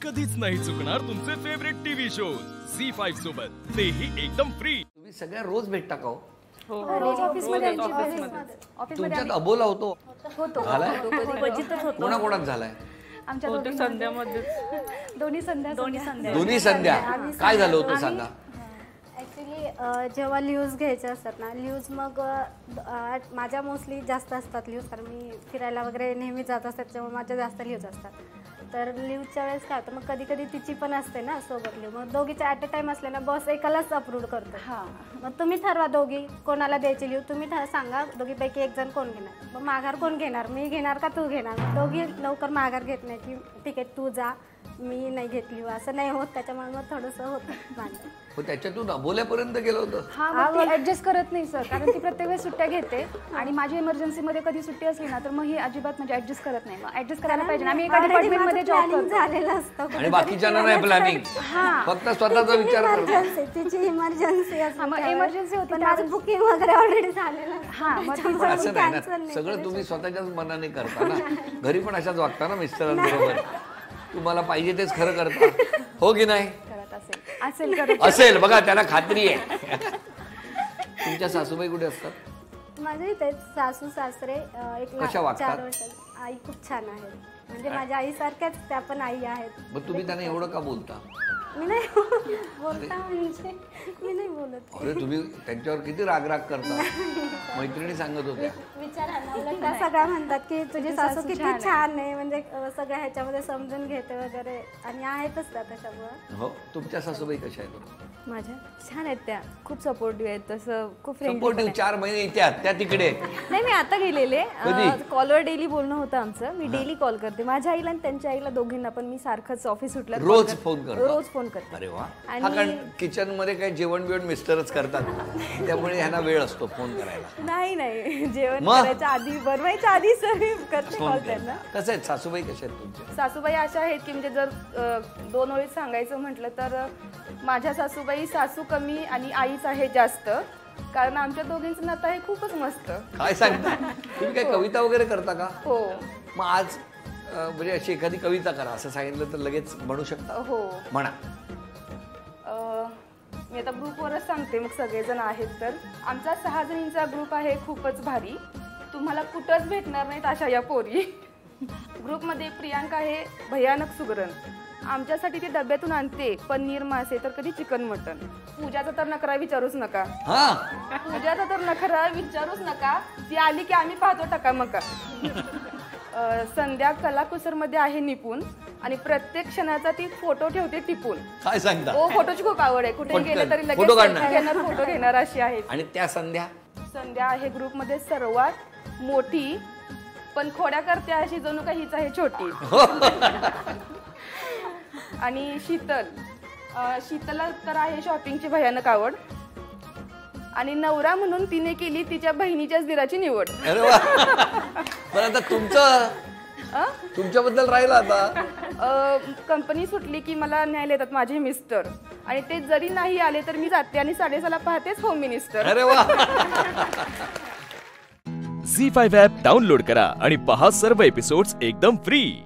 कधीच नाही चुकणार तुमचे फेवरेट टीव्ही शो झी5 सोबत, तेही एकदम फ्री। तुम्ही सगळ्या रोज भेटता का हो? ऑफिसमध्ये अबोला होतो झालाय? कोणाकोणात झालाय? आमच्या दोन्ही संध्या काय झालं होतं सांगा? ॲक्च्युली जेव्हा ल्यूज घ्यायचे असतात ना, ल्यूज मग माझ्या मोस्टली जास्त असतात ल्यूज, कारण मी फिरायला वगैरे नेहमी जात असतात, त्यामुळे माझ्या जास्त ल्यूज असतात. तर ल्यूजच्या वेळेस काय होतं, मग कधी कधी तिची पण असते ना सोबत ल्यूज, मग दोघीच्या ॲट अ टाईम असले ना, बॉस एकालाच अप्रूव्ह करतो. मग तुम्ही ठरवा दोघी कोणाला द्यायची ल्यूज, तुम्ही सांगा दोघीपैकी एक जण कोण घेणार. मग माघार कोण घेणार, मी घेणार का तू घेणार. मग दोघी लवकर माघार घेत नाही की ठीक आहे तू जा, मी नाही घेतली असं नाही होत. त्याच्यामुळे मग थोडंसं होतं माझं. त्याच्यातून अबोल्यापर्यंत गेलं होतं. हा, ती ऍडजस्ट करत नाही सर, कारण ती प्रत्येक वेळेस सुट्ट्या घेते आणि माझी इमर्जन्सीमध्ये कधी सुट्टी असली ना तर मग ही अजिबात म्हणजे ऍडजस्ट करत नाही. मग ऍडजस्ट करायला पाहिजे. आम्ही एका डिपार्टमेंटमध्ये जॉब झालेलं असतं आणि बाकीच्यांना नाही प्लॅनिंग, फक्त स्वतःचा विचार करतो. तिची इमर्जन्सी इमर्जन्सी होती, माझं बुकिंग वगैरे ऑलरेडी झालेलं. पण असं नाही ना, सगळं तुम्ही स्वतःच्याच मनाने करता ना. घरी पण अशाच वागता ना मिस्टरांबरोबर, तुम्हाला पाहिजे तेच खरं करता, हो की नाही? असेल बघा, त्याला खात्री आहे. तुमच्या सासूबाई कुठे असतात? माझे इथे सासू सासरे एक 4 वर्ष. आई खूप छान आहे, म्हणजे माझ्या आई सारख्याच त्या पण आई आहेत. मग तुम्ही त्यांना एवढं का बोलता? मी नाही बोलता, म्हणजे मी नाही बोलत. अरे तुम्ही त्यांच्यावर किती रागराग करता. मैत्रिणी सांगत होत्या त्या सगळ्या म्हणतात की तुझी सासू किती छान आहे, म्हणजे सगळ्या ह्याच्यामध्ये समजून घेते वगैरे, आणि आहेतच त्या त्याच्यामुळे. हो, तुमच्या सासूबाई कशा आहेत? माझ्या छान आहेत, त्या खूप सपोर्टिव्ह आहेत, तसं खूप फ्रेंडली. सपोर्टिव्ह 4 महिने येतात त्या तिकडे? नाही, मी आता गेलेले. कॉलवर डेली बोलणं होतं आमचं. मी डेली कॉल करते माझ्या आईला आणि त्यांच्या आईला, दोघींना पण. मी सारखंच ऑफिस सुटलं रोज फोन करतो. रोज फोन करते. अरे वा. कारण किचन मध्ये काही जेवण बिवण मिस्टरच करतात, त्यामुळे ह्यांना वेळ असतो फोन करायला. नाही, जेवण करायच्या आधी, बनवायच्या आधी सर करते कॉल त्यांना. कसं आहेत सासूबाई, कशा आहेत तुमच्या? सासूबाई अशा आहेत की म्हणजे जर 2 ओळीत सांगायचं म्हटलं तर माझ्या सासूबाई सासू कमी आणि आईच आहे जास्त, कारण आमच्या दोघींचं नातं आहे खूपच मस्त. काय सांगता? तुम्ही काय कविता वगैरे करता का? हो. मग आज म्हणजे अशी एखादी कविता करा असं सांगितलं तर लगेच म्हणू शकता? हो, म्हणा. मी आता ग्रुपवरच सांगते, मग सगळेजण आहेत तर. आमचा 6 जणींचा ग्रुप आहे, खूपच भारी. तुम्हाला कुठंच भेटणार नाहीत अशा या पोरी. ग्रुपमध्ये प्रियांका आहे भयानक सुगरण. आमच्यासाठी ती डब्यातून आणते पनीर मासे, तर कधी चिकन मटन. पूजाचा तर नखरा विचारूच नका. पूजाचा तर नखरा विचारूच नका. ती आली की आम्ही पाहतो टकामका. संध्या कलाकुसरमध्ये आहे निपुण आणि प्रत्येक क्षणाचा ती फोटो ठेवते टिपून. काय सांगता? हो, फोटोची खूप आवड आहे. कुठे गेले तरी लगेच फोटो घेणार अशी आहे. आणि त्या संध्या आहे ग्रुपमध्ये सर्वात मोठी, पण खोड्या करते अशी जणू काही हीच आहे छोटी. आणि शीतलला तर आहे शॉपिंगची भयानक आवड, आणि नवरा म्हणून तिने केली तिच्या बहिणीच्याच दिराची निवड. अरे वा. पण आता तुमच्याबद्दल राहिलं आता. कंपनी सुटली की मला न्यायला येतात माझे मिस्टर, आणि ते जरी नाही आले तर मी जाते आणि 6:30 पाहतेच होम मिनिस्टर. अरे वा. झी5 ॲप डाउनलोड करा आणि पहा सर्व एपिसोड्स एकदम फ्री.